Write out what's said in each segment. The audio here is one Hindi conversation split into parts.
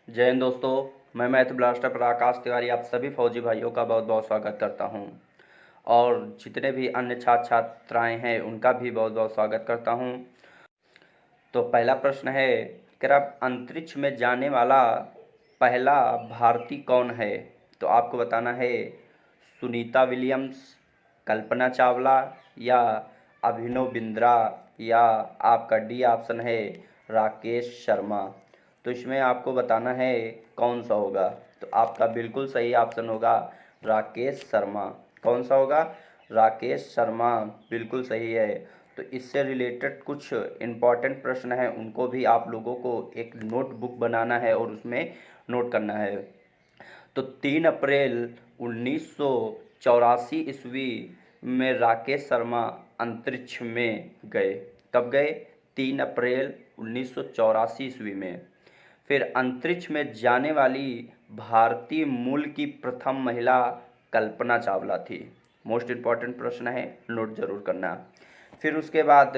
जय हिंद दोस्तों। मैं मैथ ब्लास्टर पर आकाश तिवारी आप सभी फौजी भाइयों का बहुत बहुत स्वागत करता हूं और जितने भी अन्य छात्र छात्राएं हैं उनका भी बहुत बहुत स्वागत करता हूं। तो पहला प्रश्न है कि आप अंतरिक्ष में जाने वाला पहला भारतीय कौन है? तो आपको बताना है सुनीता विलियम्स, कल्पना चावला या अभिनव बिंद्रा या आपका डी ऑप्शन है राकेश शर्मा। तो इसमें आपको बताना है कौन सा होगा। तो आपका बिल्कुल सही ऑप्शन होगा राकेश शर्मा। कौन सा होगा? राकेश शर्मा बिल्कुल सही है। तो इससे रिलेटेड कुछ इम्पॉर्टेंट प्रश्न हैं, उनको भी आप लोगों को एक नोटबुक बनाना है और उसमें नोट करना है। तो 3 अप्रैल 1984 ईस्वी में राकेश शर्मा अंतरिक्ष में गए। कब गए? 3 अप्रैल 1984 ईस्वी में। फिर अंतरिक्ष में जाने वाली भारतीय मूल की प्रथम महिला कल्पना चावला थी। मोस्ट इम्पॉर्टेंट प्रश्न है, नोट जरूर करना। फिर उसके बाद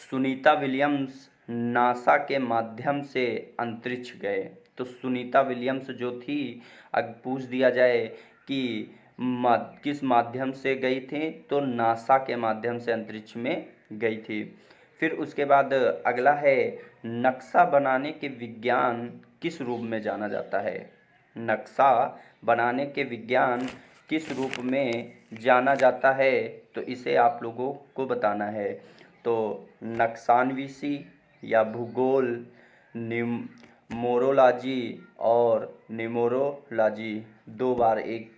सुनीता विलियम्स नासा के माध्यम से अंतरिक्ष गए। तो सुनीता विलियम्स जो थी, अगर पूछ दिया जाए कि किस माध्यम से गई थी, तो नासा के माध्यम से अंतरिक्ष में गई थी। फिर उसके बाद अगला है नक्शा बनाने के विज्ञान किस रूप में जाना जाता है? नक्शा बनाने के विज्ञान किस रूप में जाना जाता है? तो इसे आप लोगों को बताना है। तो नक्सानवीसी या भूगोल, निमोरोलॉजी और निमोरोलॉजी, दो बार एक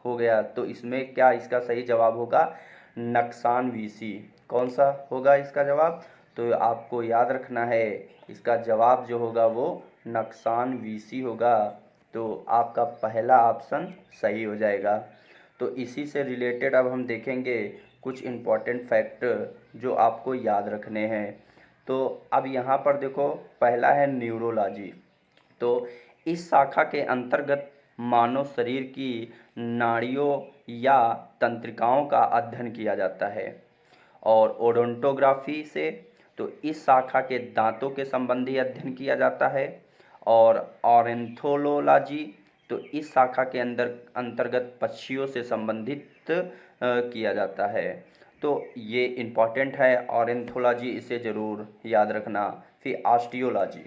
हो गया। तो इसमें क्या इसका सही जवाब होगा? नक्सानवीसी। कौन सा होगा इसका जवाब? तो आपको याद रखना है, इसका जवाब जो होगा वो नक्सानवीसी होगा। तो आपका पहला ऑप्शन सही हो जाएगा। तो इसी से रिलेटेड अब हम देखेंगे कुछ इम्पॉर्टेंट फैक्ट जो आपको याद रखने हैं। तो अब यहाँ पर देखो, पहला है न्यूरोलॉजी। तो इस शाखा के अंतर्गत मानव शरीर की नाड़ियों या तंत्रिकाओं का अध्ययन किया जाता है। और ओडोंटोग्राफी से तो इस शाखा के दांतों के संबंधी अध्ययन किया जाता है। और ऑरेंथोलॉजी तो इस शाखा के अंतर्गत पक्षियों से संबंधित किया जाता है। तो ये इम्पॉर्टेंट है ऑरेंथोलॉजी, इसे ज़रूर याद रखना। फिर ऑस्टियोलॉजी,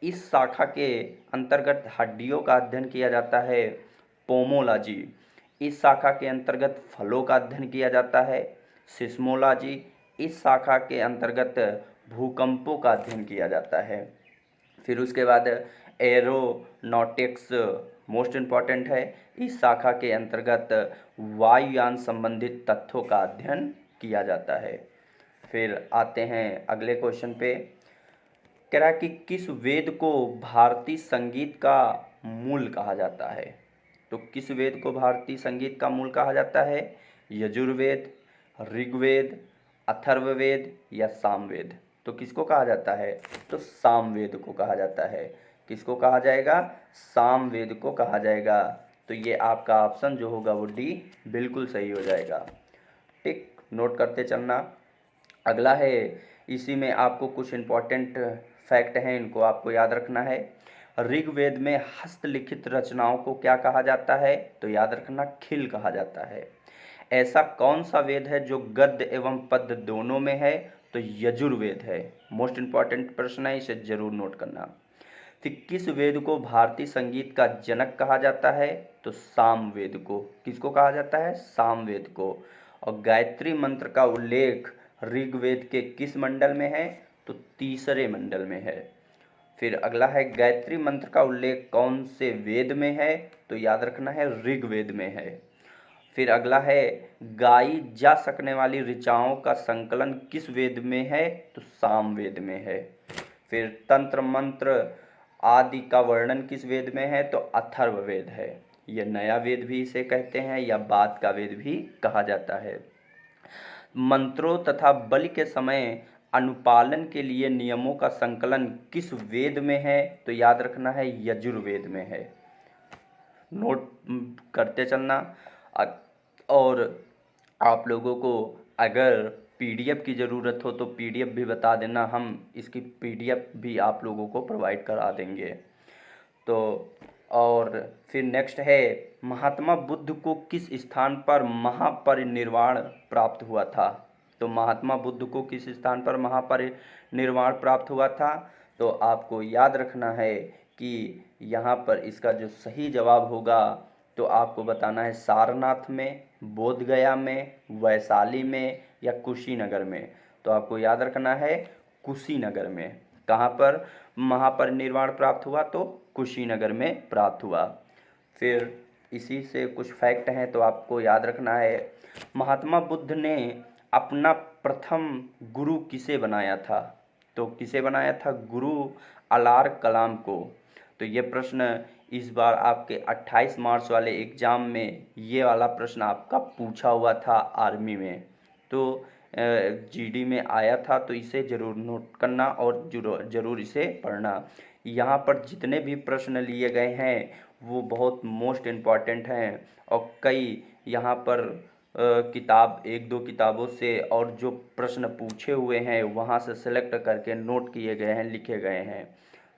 इस शाखा के अंतर्गत हड्डियों का अध्ययन किया जाता है। पोमोलॉजी, इस शाखा के अंतर्गत फलों का अध्ययन किया जाता है। सिस्मोलॉजी, इस शाखा के अंतर्गत भूकंपों का अध्ययन किया जाता है। फिर उसके बाद एरोनॉटिक्स मोस्ट इम्पॉर्टेंट है, इस शाखा के अंतर्गत वायुयान संबंधित तथ्यों का अध्ययन किया जाता है। फिर आते हैं अगले क्वेश्चन पे। कह रहा है कि किस वेद को भारतीय संगीत का मूल कहा जाता है? तो किस वेद को भारतीय संगीत का मूल कहा जाता है? यजुर्वेद, ऋग्वेद, अथर्ववेद या सामवेद? तो किसको कहा जाता है? तो सामवेद को कहा जाता है। किसको कहा जाएगा? सामवेद को कहा जाएगा। तो ये आपका ऑप्शन जो होगा वो डी बिल्कुल सही हो जाएगा। ठीक, नोट करते चलना। अगला है, इसी में आपको कुछ इम्पॉर्टेंट फैक्ट हैं, इनको आपको याद रखना है। ऋग्वेद में हस्तलिखित रचनाओं को क्या कहा जाता है? तो याद रखना, खिल कहा जाता है। ऐसा कौन सा वेद है जो गद्य एवं पद्य दोनों में है? तो यजुर्वेद है। मोस्ट इम्पॉर्टेंट प्रश्न है, इसे जरूर नोट करना। फिर किस वेद को भारतीय संगीत का जनक कहा जाता है? तो सामवेद को। किसको कहा जाता है? सामवेद को। और गायत्री मंत्र का उल्लेख ऋग्वेद के किस मंडल में है? तो तीसरे मंडल में है। फिर अगला है, गायत्री मंत्र का उल्लेख कौन से वेद में है? तो याद रखना है ऋग्वेद में है। फिर अगला है, गाई जा सकने वाली ऋचाओं का संकलन किस वेद में है? तो सामवेद में है। फिर तंत्र मंत्र आदि का वर्णन किस वेद में है? तो अथर्ववेद है। यह नया वेद भी इसे कहते हैं या बाद का वेद भी कहा जाता है। मंत्रों तथा बलि के समय अनुपालन के लिए नियमों का संकलन किस वेद में है? तो याद रखना है यजुर्वेद में है। नोट करते चलना। और आप लोगों को अगर पीडीएफ की ज़रूरत हो तो पीडीएफ भी बता देना, हम इसकी पीडीएफ भी आप लोगों को प्रोवाइड करा देंगे। तो और फिर नेक्स्ट है, महात्मा बुद्ध को किस स्थान पर महापरिनिर्वाण प्राप्त हुआ था? तो महात्मा बुद्ध को किस स्थान पर महापरिनिर्वाण प्राप्त हुआ था? तो आपको याद रखना है कि यहाँ पर इसका जो सही जवाब होगा तो आपको बताना है सारनाथ में, बोधगया में, वैशाली में या कुशीनगर में। तो आपको याद रखना है कुशीनगर में। कहाँ पर महापरिनिर्वाण प्राप्त हुआ? तो कुशीनगर में प्राप्त हुआ। फिर इसी से कुछ फैक्ट हैं तो आपको याद रखना है, महात्मा बुद्ध ने अपना प्रथम गुरु किसे बनाया था? तो किसे बनाया था? गुरु अलार कलाम को। तो ये प्रश्न इस बार आपके 28 मार्च वाले एग्ज़ाम में ये वाला प्रश्न आपका पूछा हुआ था आर्मी में, तो जीडी में आया था, तो इसे ज़रूर नोट करना और ज़रूर इसे पढ़ना। यहाँ पर जितने भी प्रश्न लिए गए हैं वो बहुत मोस्ट इम्पॉर्टेंट हैं और कई यहाँ पर किताब 1-2 किताबों से और जो प्रश्न पूछे हुए हैं वहाँ से सेलेक्ट करके नोट किए गए हैं, लिखे गए हैं।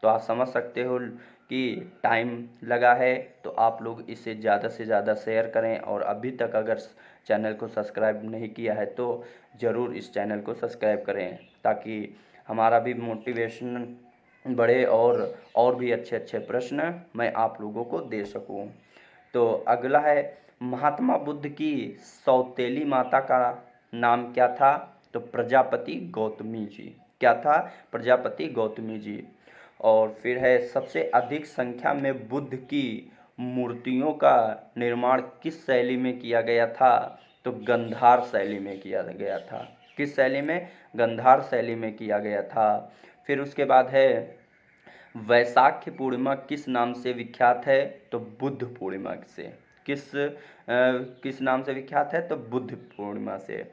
तो आप समझ सकते हो कि टाइम लगा है, तो आप लोग इसे ज़्यादा से ज़्यादा शेयर करें और अभी तक अगर चैनल को सब्सक्राइब नहीं किया है तो ज़रूर इस चैनल को सब्सक्राइब करें ताकि हमारा भी मोटिवेशन बढ़े और भी अच्छे अच्छे प्रश्न मैं आप लोगों को दे सकूं। तो अगला है, महात्मा बुद्ध की सौतेली माता का नाम क्या था? तो प्रजापति गौतमी जी। क्या था? प्रजापति गौतमी जी। और फिर है, सबसे अधिक संख्या में बुद्ध की मूर्तियों का निर्माण किस शैली में किया गया था? तो गंधार शैली में किया गया था। किस शैली में? गंधार शैली में किया गया था। फिर उसके बाद है, वैशाख पूर्णिमा किस नाम से विख्यात है? तो बुद्ध पूर्णिमा से। किस नाम से विख्यात है? तो बुद्ध पूर्णिमा से।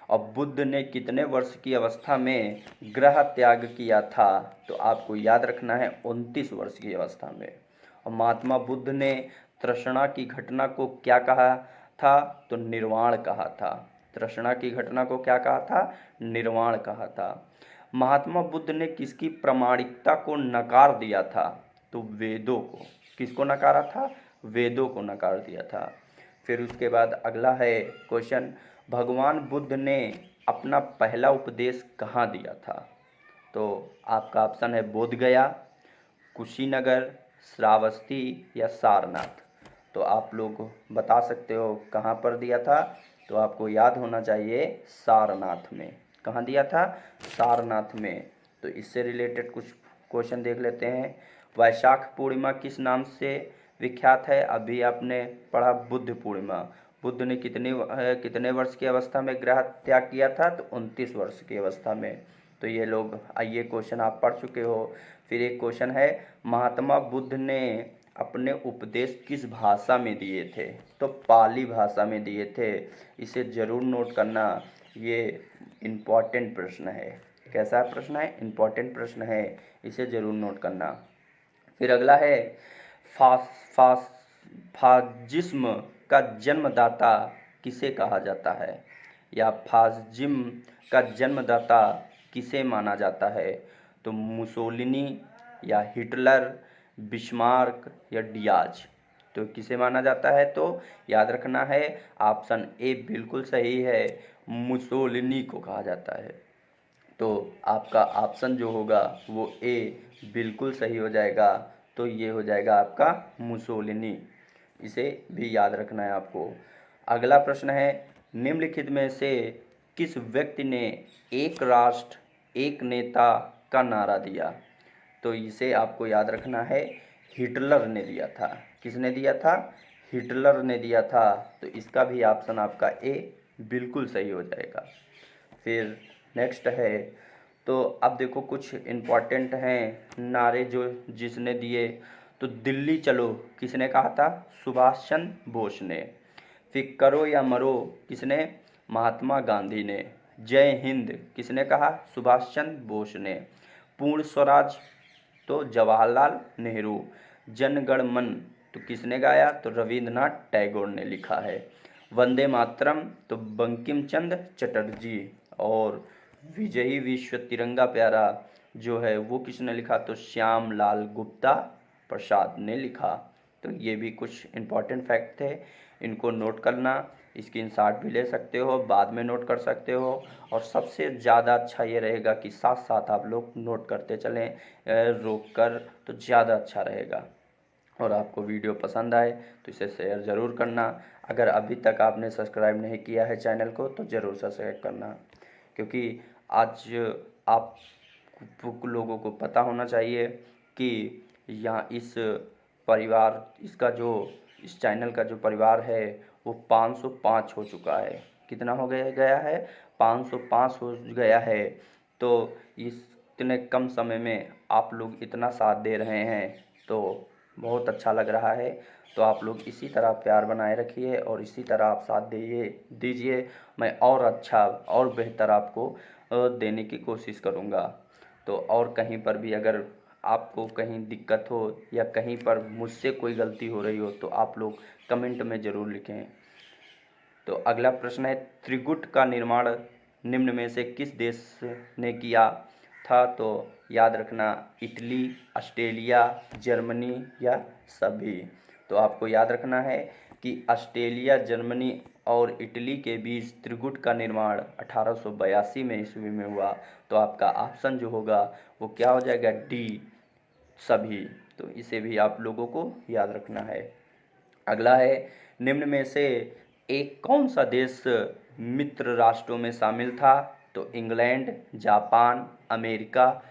और बुद्ध ने कितने वर्ष की अवस्था में गृह त्याग किया था? तो आपको याद रखना है 29 वर्ष की अवस्था में। और महात्मा बुद्ध ने तृष्णा की घटना को क्या कहा था? तो निर्वाण कहा था। तृष्णा की घटना को क्या कहा था? निर्वाण कहा था। महात्मा बुद्ध ने किसकी प्रामाणिकता को नकार दिया था? तो वेदों को। किसको नकारा था? वेदों को नकार दिया था। फिर उसके बाद अगला है क्वेश्चन, भगवान बुद्ध ने अपना पहला उपदेश कहाँ दिया था? तो आपका ऑप्शन है बोधगया, कुशीनगर, श्रावस्ती या सारनाथ। तो आप लोग बता सकते हो कहाँ पर दिया था? तो आपको याद होना चाहिए सारनाथ में। कहाँ दिया था? सारनाथ में। तो इससे रिलेटेड कुछ क्वेश्चन देख लेते हैं। वैशाख पूर्णिमा किस नाम से विख्यात है? अभी आपने पढ़ा बुद्ध पूर्णिमा। बुद्ध ने कितने वर्ष की अवस्था में गृह त्याग किया था? तो 29 वर्ष की अवस्था में। तो ये लोग ये क्वेश्चन आप पढ़ चुके हो। फिर एक क्वेश्चन है, महात्मा बुद्ध ने अपने उपदेश किस भाषा में दिए थे? तो पाली भाषा में दिए थे। इसे ज़रूर नोट करना, ये इम्पॉर्टेंट प्रश्न है। कैसा प्रश्न है? इम्पॉर्टेंट प्रश्न है, इसे ज़रूर नोट करना। फिर अगला है, फासिज्म का जन्मदाता किसे कहा जाता है? या फासिज्म का जन्मदाता किसे माना जाता है? तो मुसोलिनी या हिटलर, बिस्मार्क या डियाज। तो किसे माना जाता है? तो याद रखना है ऑप्शन ए बिल्कुल सही है, मुसोलिनी को कहा जाता है। तो आपका ऑप्शन जो होगा वो ए बिल्कुल सही हो जाएगा। तो ये हो जाएगा आपका मुसोलिनी। इसे भी याद रखना है आपको। अगला प्रश्न है, निम्नलिखित में से किस व्यक्ति ने एक राष्ट्र एक नेता का नारा दिया? तो इसे आपको याद रखना है, हिटलर ने दिया था। किसने दिया था? हिटलर ने दिया था। तो इसका भी ऑप्शन आपका ए बिल्कुल सही हो जाएगा। फिर नेक्स्ट है, तो अब देखो कुछ इम्पॉर्टेंट हैं नारे जो जिसने दिए। तो दिल्ली चलो किसने कहा था? सुभाष चंद्र बोस ने। फिर करो या मरो किसने? महात्मा गांधी ने। जय हिंद किसने कहा? सुभाष चंद्र बोस ने। पूर्ण स्वराज तो जवाहरलाल नेहरू। जन गण मन तो किसने गाया? तो रविंद्रनाथ टैगोर ने लिखा है। वंदे मातरम तो बंकिम चंद्र चटर्जी। और विजयी विश्व तिरंगा प्यारा जो है वो किसने लिखा? तो श्याम लाल गुप्ता प्रसाद ने लिखा। तो ये भी कुछ इम्पॉर्टेंट फैक्ट थे, इनको नोट करना। स्क्रीनशॉट भी ले सकते हो, बाद में नोट कर सकते हो, और सबसे ज़्यादा अच्छा ये रहेगा कि साथ साथ आप लोग नोट करते चलें, रोक कर, तो ज़्यादा अच्छा रहेगा। और आपको वीडियो पसंद आए तो इसे शेयर ज़रूर करना। अगर अभी तक आपने सब्सक्राइब नहीं किया है चैनल को तो ज़रूर सब्सक्राइब करना, क्योंकि आज आप लोगों को पता होना चाहिए कि यहाँ इस चैनल का जो परिवार है वो 505 हो चुका है। कितना हो गया है? 505 हो गया है। तो इतने कम समय में आप लोग इतना साथ दे रहे हैं तो बहुत अच्छा लग रहा है। तो आप लोग इसी तरह प्यार बनाए रखिए और इसी तरह आप साथ दीजिए। मैं और अच्छा और बेहतर आपको देने की कोशिश करूँगा। तो और कहीं पर भी अगर आपको कहीं दिक्कत हो या कहीं पर मुझसे कोई गलती हो रही हो तो आप लोग कमेंट में ज़रूर लिखें। तो अगला प्रश्न है, त्रिगुट का निर्माण निम्न में से किस देश ने किया था? तो याद रखना, इटली, ऑस्ट्रेलिया, जर्मनी या सभी। तो आपको याद रखना है कि ऑस्ट्रेलिया, जर्मनी और इटली के बीच त्रिगुट का निर्माण 1882 में ईस्वी में हुआ। तो आपका ऑप्शन जो होगा वो क्या हो जाएगा? डी, सभी। तो इसे भी आप लोगों को याद रखना है। अगला है, निम्न में से एक कौन सा देश मित्र राष्ट्रों में शामिल था? तो इंग्लैंड, जापान, अमेरिका,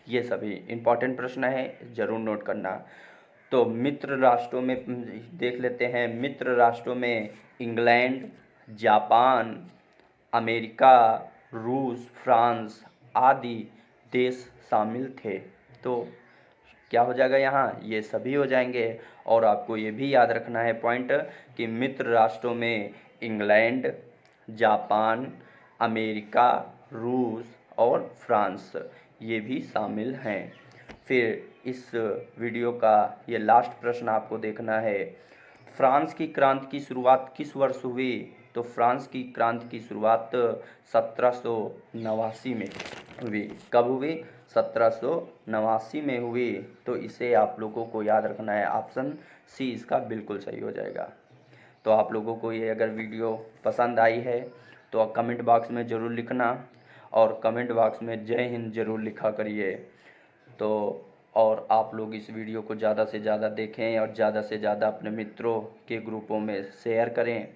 ये सभी इम्पॉर्टेंट प्रश्न है, ज़रूर नोट करना। तो मित्र राष्ट्रों में देख लेते हैं। मित्र राष्ट्रों में इंग्लैंड, जापान, अमेरिका, रूस, फ्रांस आदि देश शामिल थे। तो क्या हो जाएगा यहाँ? ये सभी हो जाएंगे। और आपको ये भी याद रखना है पॉइंट कि मित्र राष्ट्रों में इंग्लैंड, जापान, अमेरिका, रूस और फ्रांस ये भी शामिल हैं। फिर इस वीडियो का ये लास्ट प्रश्न आपको देखना है, फ्रांस की क्रांति की शुरुआत किस वर्ष हुई? तो फ्रांस की क्रांति की शुरुआत 1789 में हुई। कब हुई? 1789 में हुई। तो इसे आप लोगों को याद रखना है, ऑप्शन सी इसका बिल्कुल सही हो जाएगा। तो आप लोगों को ये अगर वीडियो पसंद आई है तो कमेंट बॉक्स में ज़रूर लिखना, और कमेंट बॉक्स में जय हिंद ज़रूर लिखा करिए। तो और आप लोग इस वीडियो को ज़्यादा से ज़्यादा देखें और ज़्यादा से ज़्यादा अपने मित्रों के ग्रुपों में शेयर करें।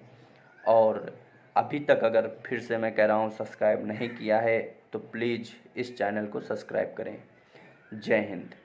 और अभी तक अगर फिर से मैं कह रहा हूँ सब्सक्राइब नहीं किया है तो प्लीज़ इस चैनल को सब्सक्राइब करें। जय हिंद।